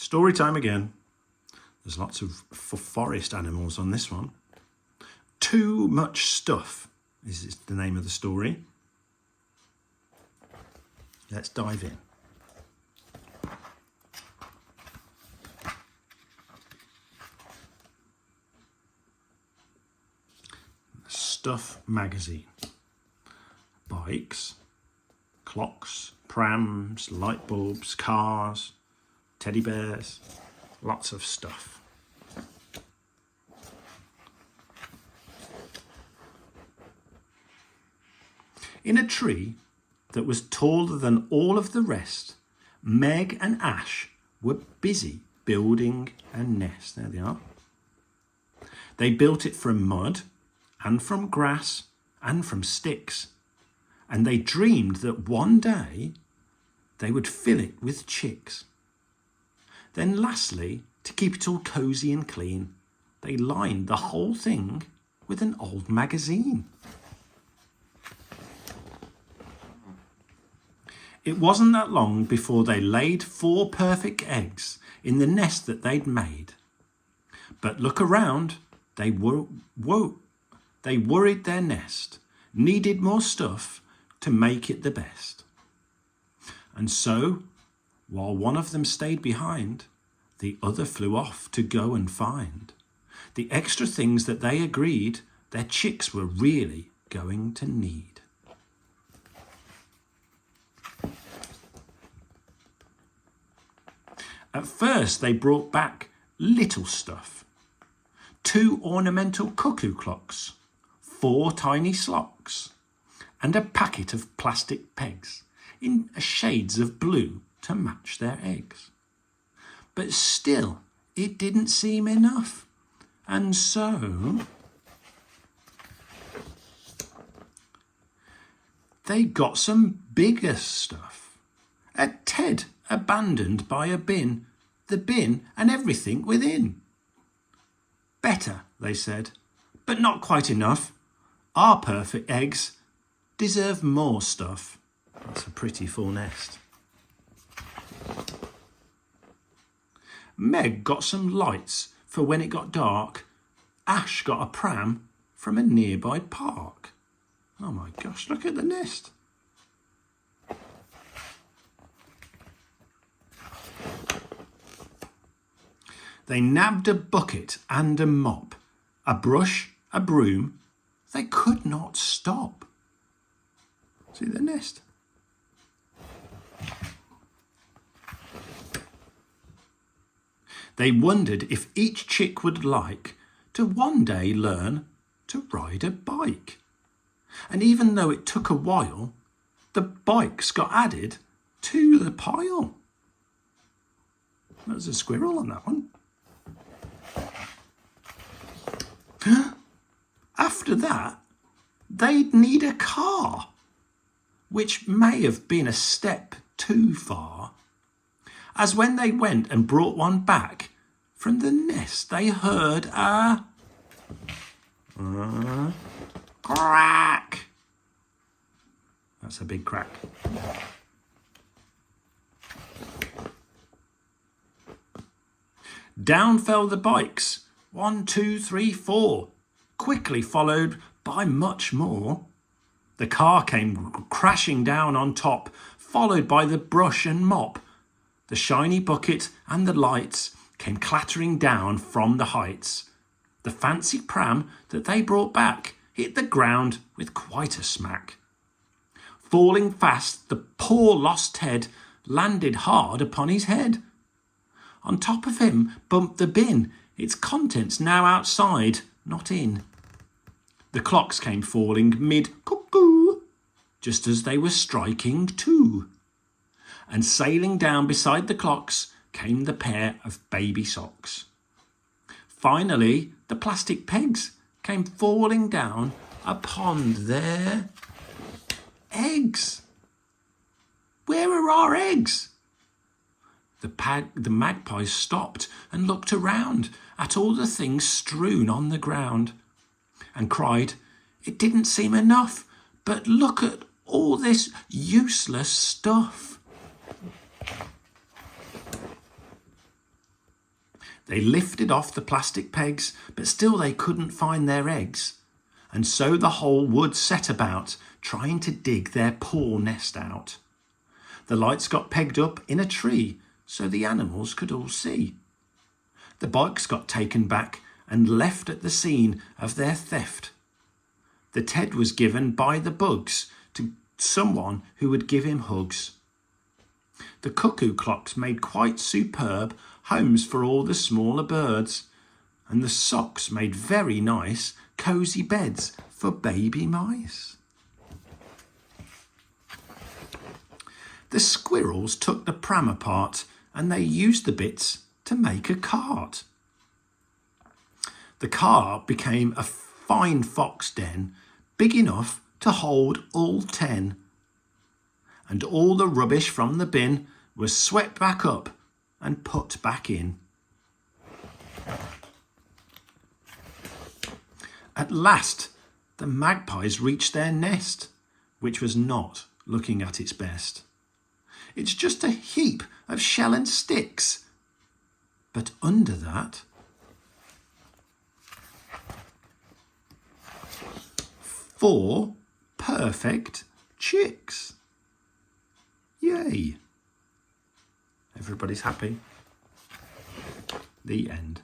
Story time again. There's lots of forest animals on this one. Too Much Stuff is the name of the story. Let's dive in. Stuff magazine. Bikes, clocks, prams, light bulbs, cars, teddy bears, lots of stuff. In a tree that was taller than all of the rest, Meg and Ash were busy building a nest. There they are. They built it from mud and from grass and from sticks, and they dreamed that one day they would fill it with chicks. Then lastly, to keep it all cosy and clean, they lined the whole thing with an old magazine. It wasn't that long before they laid 4 perfect eggs in the nest that they'd made. But look around, they worried their nest, needed more stuff to make it the best. And so, while one of them stayed behind, the other flew off to go and find the extra things that they agreed their chicks were really going to need. At first, they brought back little stuff. 2 ornamental cuckoo clocks, 4 tiny slocks, and a packet of plastic pegs in shades of blue to match their eggs. But still, it didn't seem enough. And so they got some bigger stuff. A Ted abandoned by a bin, the bin and everything within. Better, they said, but not quite enough. Our perfect eggs deserve more stuff. That's a pretty full nest. Meg got some lights for when it got dark. Ash got a pram from a nearby park. Oh my gosh, look at the nest. They nabbed a bucket and a mop, a brush, a broom. They could not stop. See the nest? They wondered if each chick would like to one day learn to ride a bike. And even though it took a while, the bikes got added to the pile. There's a squirrel on that one. After that, they'd need a car, which may have been a step too far, as when they went and brought one back from the nest, they heard a crack. That's a big crack. Down fell the bikes. 1, 2, 3, 4, quickly followed by much more. The car came crashing down on top, followed by the brush and mop. The shiny bucket and the lights came clattering down from the heights. The fancy pram that they brought back hit the ground with quite a smack. Falling fast, the poor lost Ted landed hard upon his head. On top of him bumped the bin, its contents now outside, not in. The clocks came falling mid-cuckoo, just as they were striking 2. And sailing down beside the clocks came the pair of baby socks. Finally, the plastic pegs came falling down upon their eggs. Where are our eggs? The magpies stopped and looked around at all the things strewn on the ground and cried, "It didn't seem enough, but look at all this useless stuff." They lifted off the plastic pegs, but still they couldn't find their eggs. And so the whole wood set about, trying to dig their poor nest out. The lights got pegged up in a tree, so the animals could all see. The bikes got taken back and left at the scene of their theft. The Ted was given by the bugs to someone who would give him hugs. The cuckoo clocks made quite superb homes for all the smaller birds, and the socks made very nice, cosy beds for baby mice. The squirrels took the pram apart and they used the bits to make a cart. The car became a fine fox den, big enough to hold all 10. And all the rubbish from the bin was swept back up and put back in. At last, the magpies reached their nest, which was not looking at its best. It's just a heap of shell and sticks. But under that, 4 perfect chicks. Yay! Everybody's happy. The end.